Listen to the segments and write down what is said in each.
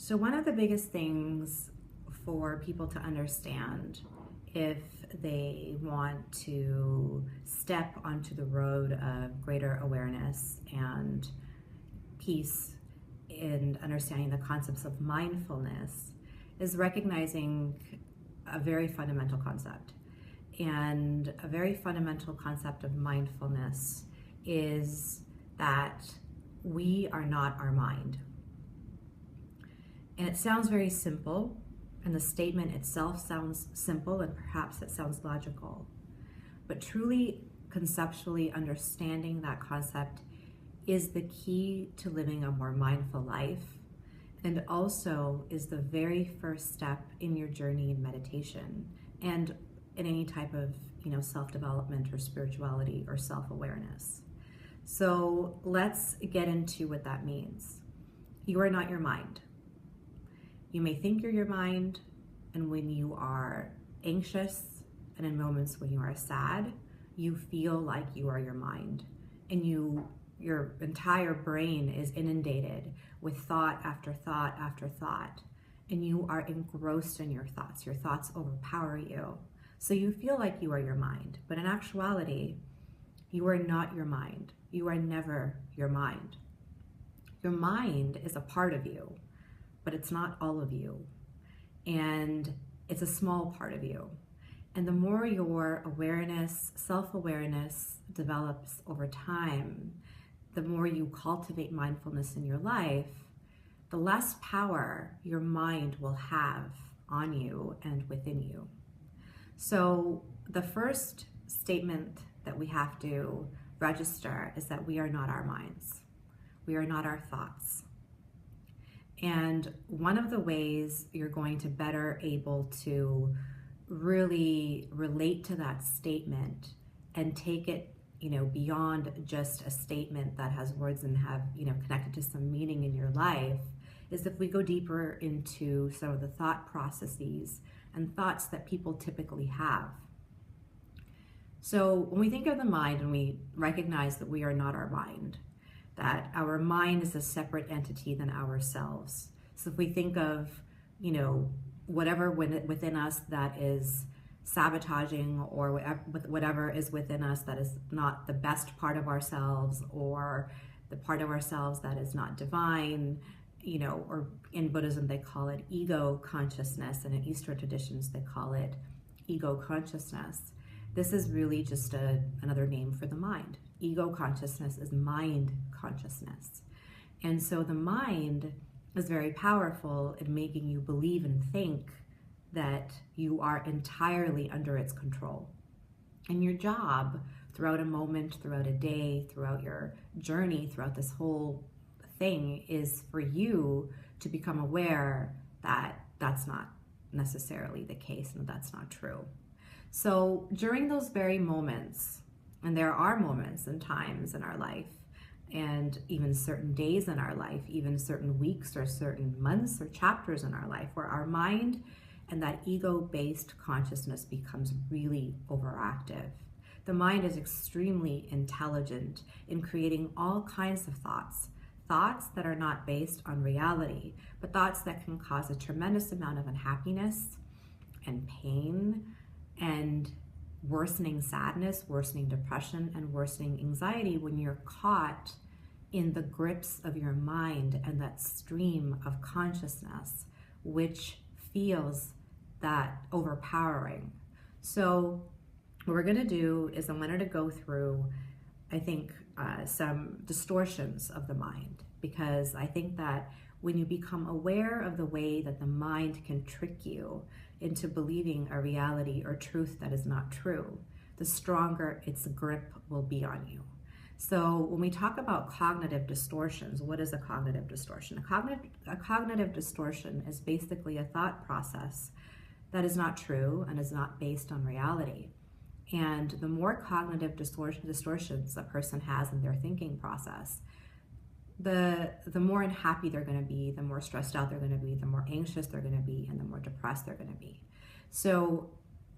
So one of the biggest things for people to understand if they want to step onto the road of greater awareness and peace in understanding the concepts of mindfulness is recognizing a very fundamental concept. And a very fundamental concept of mindfulness is that we are not our mind. And it sounds very simple, and the statement itself sounds simple, and perhaps it sounds logical. But truly, conceptually understanding that concept is the key to living a more mindful life, and also is the very first step in your journey in meditation and in any type of self-development or spirituality or self-awareness. So let's get into what that means. You are not your mind. You may think you're your mind, and when you are anxious and in moments when you are sad, you feel like you are your mind, and your entire brain is inundated with thought after thought after thought, and you are engrossed in your thoughts. Your thoughts overpower you. So you feel like you are your mind, but in actuality, you are not your mind. You are never your mind. Your mind is a part of you, but it's not all of you. And it's a small part of you. And the more your awareness, self-awareness develops over time, the more you cultivate mindfulness in your life, the less power your mind will have on you and within you. So the first statement that we have to register is that we are not our minds. We are not our thoughts. And one of the ways you're going to better able to really relate to that statement and take it, beyond just a statement that has words and have, connected to some meaning in your life, is if we go deeper into some of the thought processes and thoughts that people typically have. So when we think of the mind and we recognize that we are not our mind, that our mind is a separate entity than ourselves. So if we think of, whatever within us that is sabotaging, or whatever is within us that is not the best part of ourselves, or the part of ourselves that is not divine, or in Buddhism they call it ego consciousness, and in Eastern traditions they call it ego consciousness. This is really just another name for the mind. Ego consciousness is mind consciousness. And so the mind is very powerful in making you believe and think that you are entirely under its control. And your job throughout a moment, throughout a day, throughout your journey, throughout this whole thing is for you to become aware that that's not necessarily the case and that's not true. So during those very moments, and there are moments and times in our life, and even certain days in our life, even certain weeks or certain months or chapters in our life, where our mind and that ego-based consciousness becomes really overactive. The mind is extremely intelligent in creating all kinds of thoughts that are not based on reality, but thoughts that can cause a tremendous amount of unhappiness and pain and worsening sadness, worsening depression, and worsening anxiety when you're caught in the grips of your mind and that stream of consciousness, which feels that overpowering. So what we're going to do is I'm going to go through, I think, some distortions of the mind, because I think that when you become aware of the way that the mind can trick you into believing a reality or truth that is not true, the stronger its grip will be on you. So when we talk about cognitive distortions, what is a cognitive distortion? A cognitive distortion is basically a thought process that is not true and is not based on reality. And the more cognitive distortions a person has in their thinking process, the more unhappy they're going to be, the more stressed out they're going to be, the more anxious they're going to be, and the more depressed they're going to be. So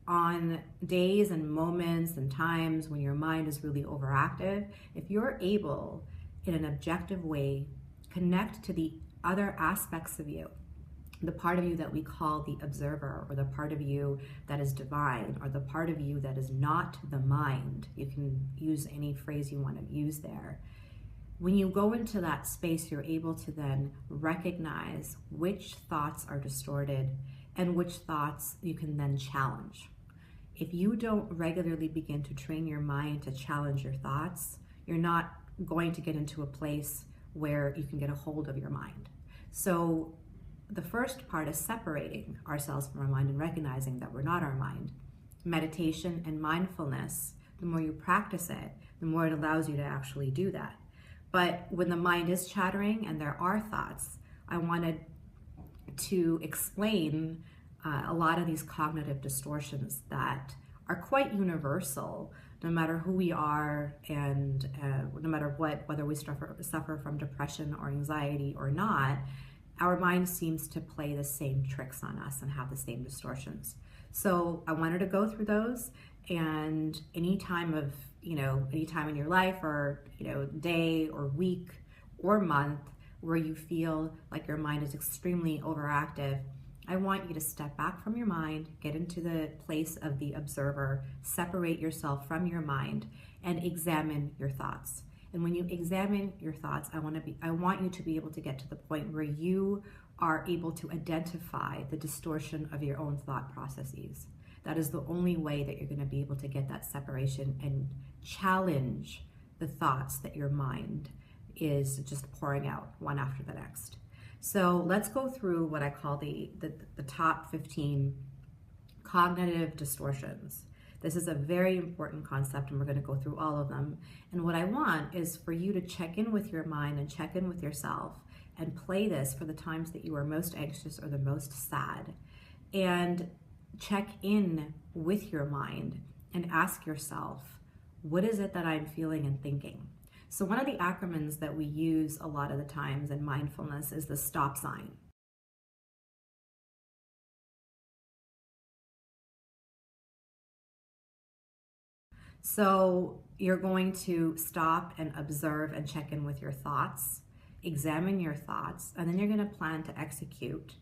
on days and moments and times when your mind is really overactive, if you're able, in an objective way, connect to the other aspects of you, the part of you that we call the observer, or the part of you that is divine, or the part of you that is not the mind. You can use any phrase you want to use there. When you go into that space, you're able to then recognize which thoughts are distorted and which thoughts you can then challenge. If you don't regularly begin to train your mind to challenge your thoughts, you're not going to get into a place where you can get a hold of your mind. So the first part is separating ourselves from our mind and recognizing that we're not our mind. Meditation and mindfulness, the more you practice it, the more it allows you to actually do that. But when the mind is chattering and there are thoughts, I wanted to explain a lot of these cognitive distortions that are quite universal, no matter who we are, and no matter whether we suffer from depression or anxiety or not, our mind seems to play the same tricks on us and have the same distortions. So I wanted to go through those, and any time in your life, or day or week or month where you feel like your mind is extremely overactive, I want you to step back from your mind, get into the place of the observer, separate yourself from your mind, and examine your thoughts. And when you examine your thoughts, I want you to be able to get to the point where you are able to identify the distortion of your own thought processes. That is the only way that you're going to be able to get that separation and challenge the thoughts that your mind is just pouring out one after the next. So let's go through what I call the top 15 cognitive distortions. This is a very important concept, and we're going to go through all of them. And what I want is for you to check in with your mind and check in with yourself and play this for the times that you are most anxious or the most sad. And check in with your mind and ask yourself, what is it that I'm feeling and thinking? So one of the acronyms that we use a lot of the times in mindfulness is the stop sign. So you're going to stop and observe and check in with your thoughts, examine your thoughts, and then you're going to plan to execute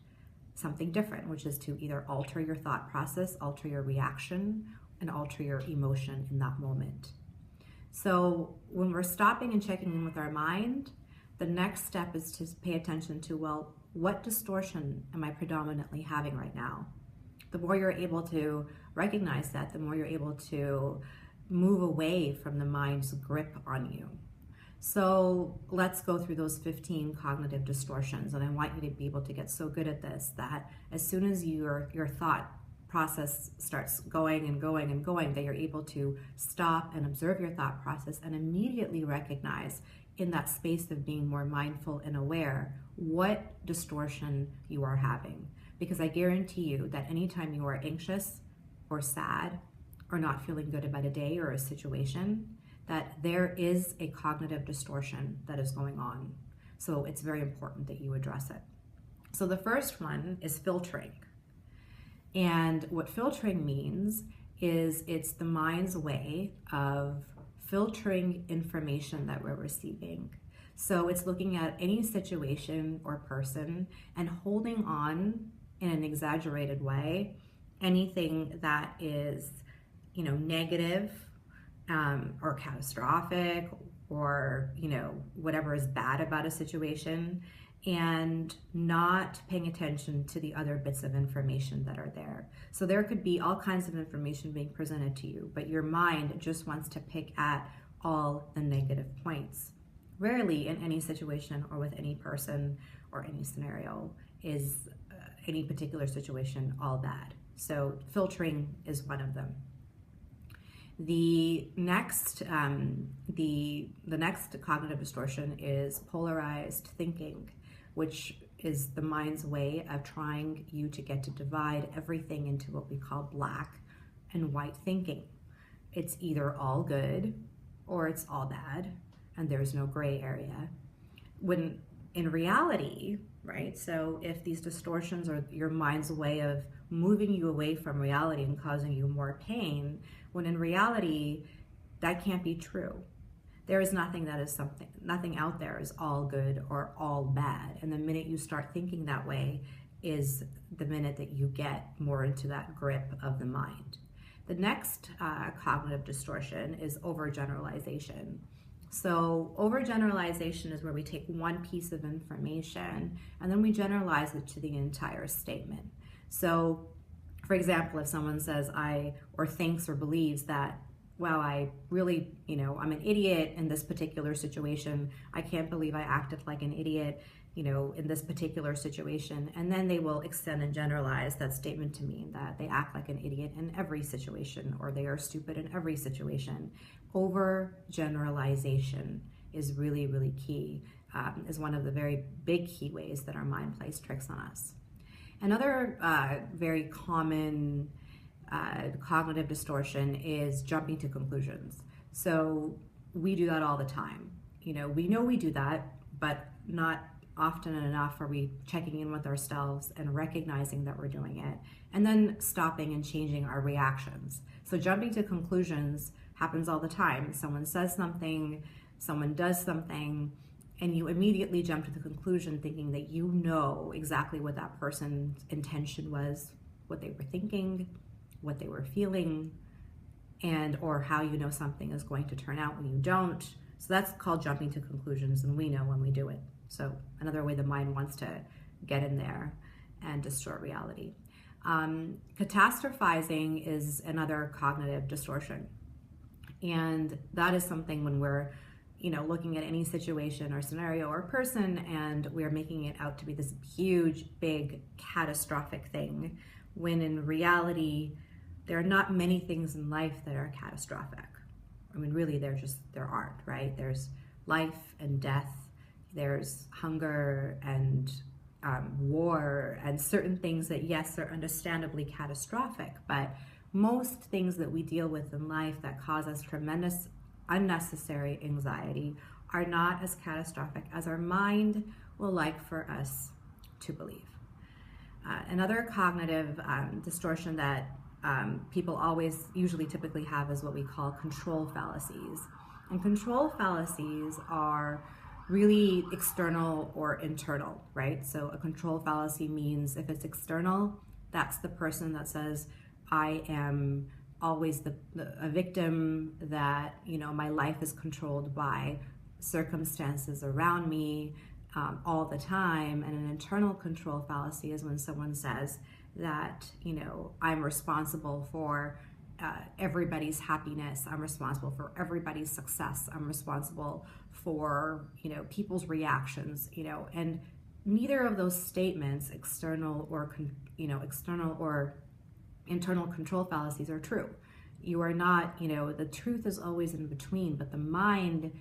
something different, which is to either alter your thought process, alter your reaction, and alter your emotion in that moment. So when we're stopping and checking in with our mind, the next step is to pay attention to, well, what distortion am I predominantly having right now? The more you're able to recognize that, the more you're able to move away from the mind's grip on you. So let's go through those 15 cognitive distortions. And I want you to be able to get so good at this that as soon as your thought process starts going and going and going, that you're able to stop and observe your thought process and immediately recognize, in that space of being more mindful and aware, what distortion you are having. Because I guarantee you that anytime you are anxious or sad or not feeling good about a day or a situation, that there is a cognitive distortion that is going on. So it's very important that you address it. So the first one is filtering. And what filtering means is it's the mind's way of filtering information that we're receiving. So it's looking at any situation or person and holding on in an exaggerated way anything that is, negative or catastrophic, or, whatever is bad about a situation, and not paying attention to the other bits of information that are there. So there could be all kinds of information being presented to you, but your mind just wants to pick at all the negative points. Rarely in any situation or with any person or any scenario is any particular situation all bad. So filtering is one of them. The next cognitive distortion is polarized thinking, which is the mind's way of trying you to get to divide everything into what we call black and white thinking. It's either all good or it's all bad, and there's no gray area. When in reality, right? So if these distortions are your mind's way of moving you away from reality and causing you more pain, when in reality, that can't be true. There is nothing out there is all good or all bad. And the minute you start thinking that way, is the minute that you get more into that grip of the mind. The next cognitive distortion is overgeneralization. So overgeneralization is where we take one piece of information and then we generalize it to the entire statement. So, for example, if someone says or thinks or believes that, well, I really, I'm an idiot in this particular situation. I can't believe I acted like an idiot, in this particular situation. And then they will extend and generalize that statement to mean that they act like an idiot in every situation, or they are stupid in every situation. Overgeneralization is really, really key, is one of the very big key ways that our mind plays tricks on us. Another very common cognitive distortion is jumping to conclusions. So we do that all the time. We know we do that, but not often enough are we checking in with ourselves and recognizing that we're doing it, and then stopping and changing our reactions. So jumping to conclusions happens all the time. Someone says something, someone does something, and you immediately jump to the conclusion thinking that you know exactly what that person's intention was, what they were thinking, what they were feeling, and or how you know something is going to turn out when you don't. So that's called jumping to conclusions, and we know when we do it. So another way the mind wants to get in there and distort reality. Catastrophizing is another cognitive distortion. And that is something when we're looking at any situation or scenario or person, and we're making it out to be this huge, big, catastrophic thing, when in reality, there are not many things in life that are catastrophic. I mean, really, there aren't, right? There's life and death, there's hunger and war, and certain things that, yes, are understandably catastrophic, but most things that we deal with in life that cause us tremendous unnecessary anxiety are not as catastrophic as our mind will like for us to believe. Another cognitive distortion that people usually typically have is what we call control fallacies. And control fallacies are really external or internal, right? So a control fallacy means if it's external, that's the person that says, I am always a victim, that, my life is controlled by circumstances around me all the time. And an internal control fallacy is when someone says that, I'm responsible for everybody's happiness, I'm responsible for everybody's success, I'm responsible for, people's reactions, and neither of those statements, external or internal control fallacies, are true. You are not, the truth is always in between, but the mind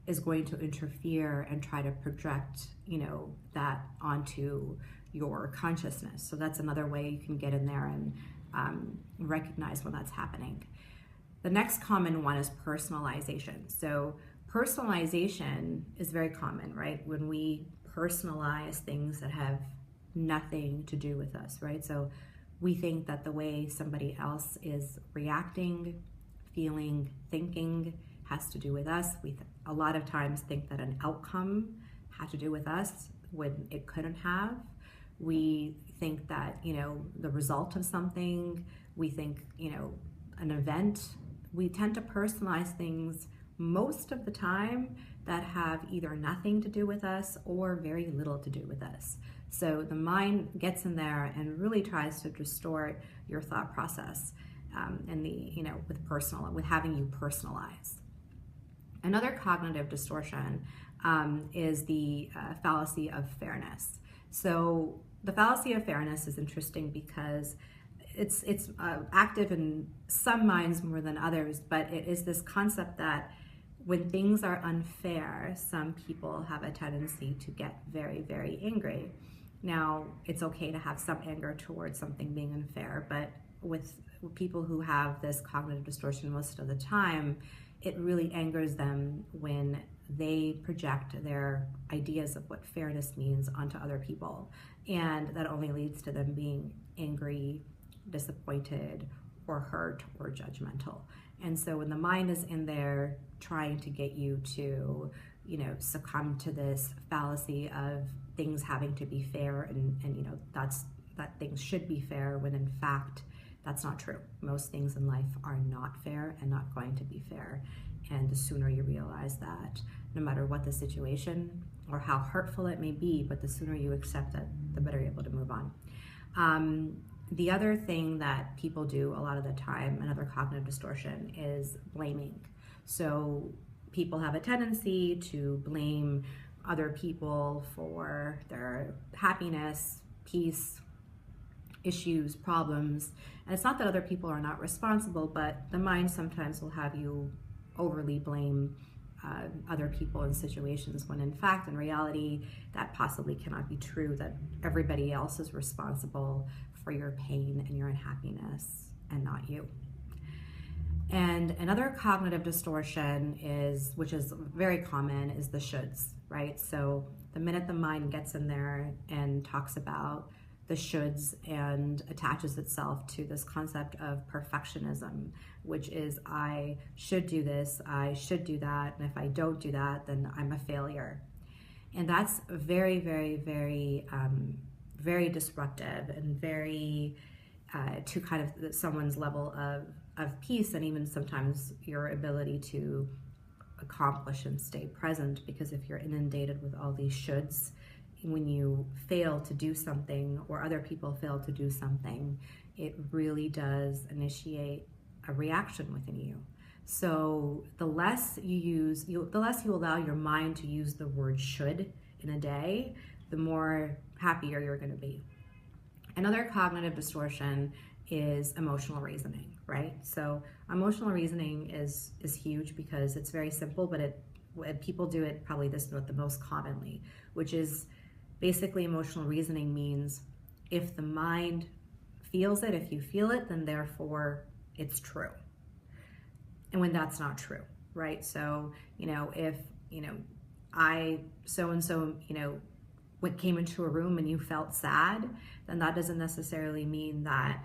is going to interfere and try to project, that onto your consciousness. So that's another way you can get in there and recognize when that's happening. The next common one is personalization. So personalization is very common, right? When we personalize things that have nothing to do with us, right? So we think that the way somebody else is reacting, feeling, thinking has to do with us. We a lot of times think that an outcome had to do with us when it couldn't have. We think that, the result of something, we think, an event. We tend to personalize things most of the time that have either nothing to do with us or very little to do with us. So the mind gets in there and really tries to distort your thought process, and with having you personalize. Another cognitive distortion is the fallacy of fairness. So the fallacy of fairness is interesting because it's active in some minds more than others, but it is this concept that when things are unfair, some people have a tendency to get very, very angry. Now, it's okay to have some anger towards something being unfair, but with people who have this cognitive distortion most of the time, it really angers them when they project their ideas of what fairness means onto other people. And that only leads to them being angry, disappointed, or hurt, or judgmental. And so when the mind is in there trying to get you to succumb to this fallacy of things having to be fair, and that things should be fair, when in fact that's not true. Most things in life are not fair and not going to be fair. And the sooner you realize that, no matter what the situation or how hurtful it may be, but the sooner you accept that, the better you're able to move on. The other thing that people do a lot of the time, another cognitive distortion, is blaming. So people have a tendency to blame other people for their happiness, peace, issues, problems. And it's not that other people are not responsible, but the mind sometimes will have you overly blame other people in situations, when in fact, in reality, that possibly cannot be true, that everybody else is responsible for your pain and your unhappiness and not you. And another cognitive distortion is, which is very common, is the shoulds, right? So the minute the mind gets in there and talks about the shoulds and attaches itself to this concept of perfectionism, which is, I should do this, I should do that, and if I don't do that, then I'm a failure. And that's very, very, very, very disruptive, and very to kind of someone's level of peace, and even sometimes your ability to accomplish and stay present. Because if you're inundated with all these shoulds, when you fail to do something, or other people fail to do something, it really does initiate a reaction within you. So the less you allow your mind to use the word should in a day, the more happier you're going to be. Another cognitive distortion is emotional reasoning, right? So emotional reasoning is huge, because it's very simple, but people do it probably the most commonly, which is basically, emotional reasoning means, if the mind feels it, if you feel it, then therefore it's true. And when that's not true, right? So, if, I so-and-so, when came into a room and you felt sad, then that doesn't necessarily mean that,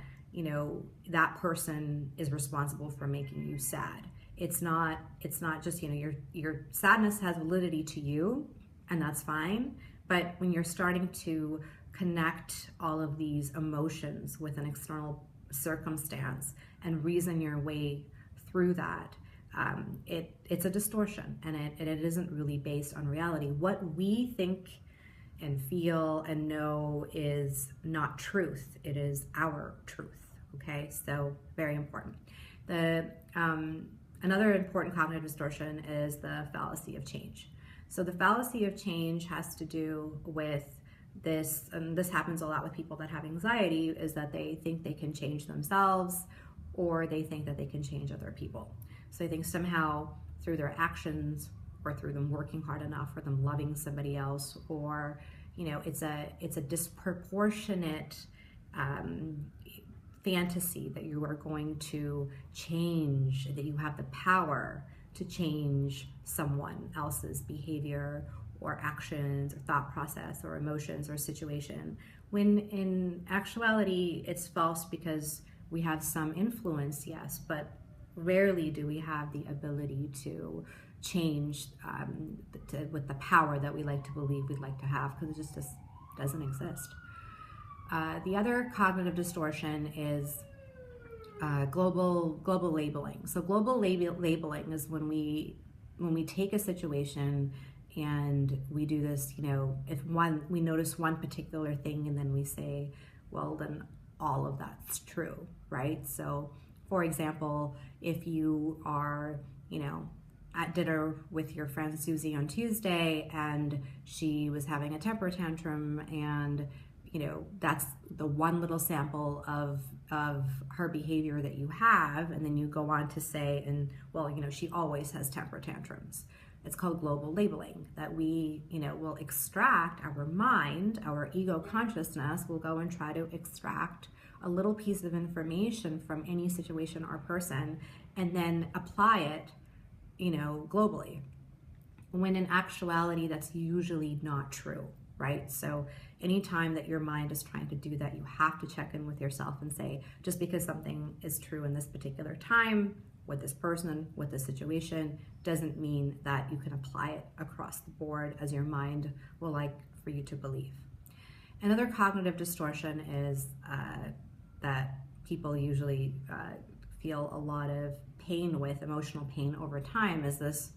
that person is responsible for making you sad. It's not just, your sadness has validity to you, and that's fine. But when you're starting to connect all of these emotions with an external circumstance and reason your way through that, it's a distortion, and it isn't really based on reality. What we think and feel and know is not truth. It is our truth. Okay, so very important. Another important cognitive distortion is the fallacy of change. So the fallacy of change has to do with this, and this happens a lot with people that have anxiety, is that they think they can change themselves, or they think that they can change other people. So they think somehow through their actions, or through them working hard enough, or them loving somebody else, or it's a disproportionate fantasy that you are going to change, that you have the power to change someone else's behavior or actions or thought process or emotions or situation, when in actuality it's false, because we have some influence, yes, but rarely do we have the ability to change with the power that we like to believe we'd like to have, because it just doesn't exist. The other cognitive distortion is global labeling. So global labeling is when we take a situation and we do this, if we notice one particular thing, and then we say, well, then all of that's true, right? So for example, if you are, at dinner with your friend Susie on Tuesday, and she was having a temper tantrum, and that's the one little sample of her behavior that you have, and then you go on to say, and well, she always has temper tantrums. It's called global labeling, that we, will extract, our mind, our ego consciousness will go and try to extract a little piece of information from any situation or person, and then apply it, globally, when in actuality that's usually not true, right? So anytime that your mind is trying to do that, you have to check in with yourself and say, just because something is true in this particular time, with this person, with this situation, doesn't mean that you can apply it across the board as your mind will like for you to believe. Another cognitive distortion is that people usually feel a lot of pain with, emotional pain over time, is this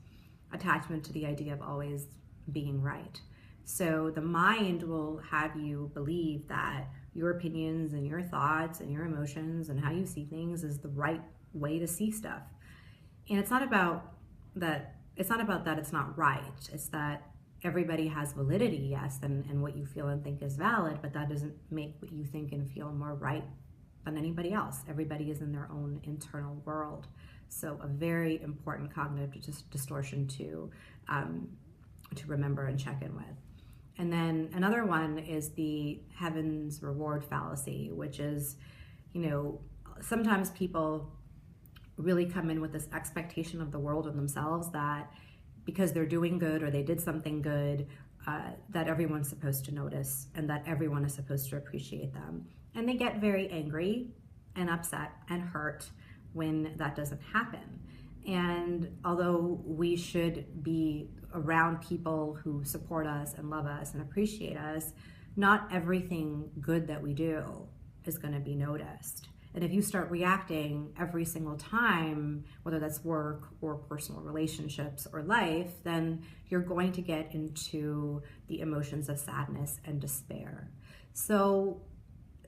attachment to the idea of always being right. So the mind will have you believe that your opinions and your thoughts and your emotions and how you see things is the right way to see stuff. And it's not about that it's not right. It's that everybody has validity, yes, and what you feel and think is valid, but that doesn't make what you think and feel more right than anybody else. Everybody is in their own internal world. So a very important cognitive distortion to remember and check in with. And then another one is the heaven's reward fallacy, which is, sometimes people really come in with this expectation of the world and themselves that because they're doing good or they did something good, that everyone's supposed to notice and that everyone is supposed to appreciate them. And they get very angry and upset and hurt when that doesn't happen. And although we should be around people who support us and love us and appreciate us, not everything good that we do is going to be noticed. And if you start reacting every single time, whether that's work or personal relationships or life, then you're going to get into the emotions of sadness and despair. So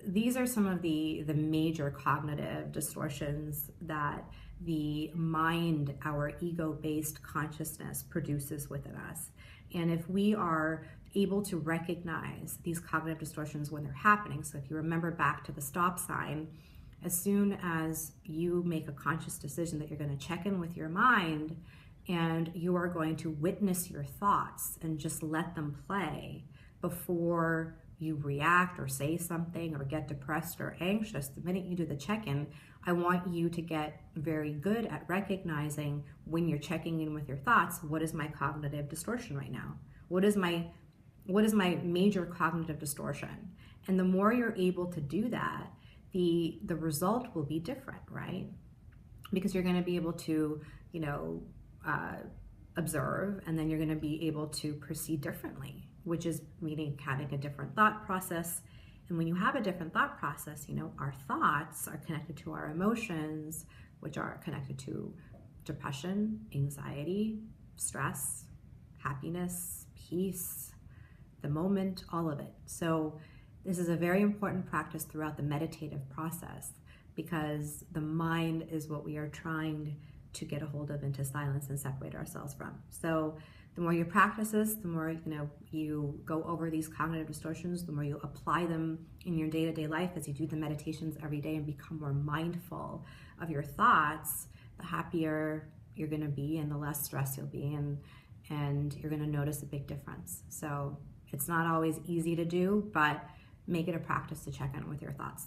these are some of the major cognitive distortions that the mind, our ego-based consciousness, produces within us. And if we are able to recognize these cognitive distortions when they're happening, so if you remember back to the stop sign, as soon as you make a conscious decision that you're going to check in with your mind and you are going to witness your thoughts and just let them play before you react or say something or get depressed or anxious, the minute you do the check-in, I want you to get very good at recognizing when you're checking in with your thoughts, what is my cognitive distortion right now? What is my major cognitive distortion? And the more you're able to do that, the result will be different, right? Because you're going to be able to, observe, and then you're going to be able to proceed differently, which is meaning having a different thought process. And when you have a different thought process, our thoughts are connected to our emotions, which are connected to depression, anxiety, stress, happiness, peace, the moment, all of it. So this is a very important practice throughout the meditative process, because the mind is what we are trying to get a hold of and to silence and separate ourselves from. So the more you practice this, the more you go over these cognitive distortions, the more you apply them in your day-to-day life as you do the meditations every day and become more mindful of your thoughts, the happier you're going to be and the less stressed you'll be, and you're going to notice a big difference. So it's not always easy to do, but make it a practice to check in with your thoughts.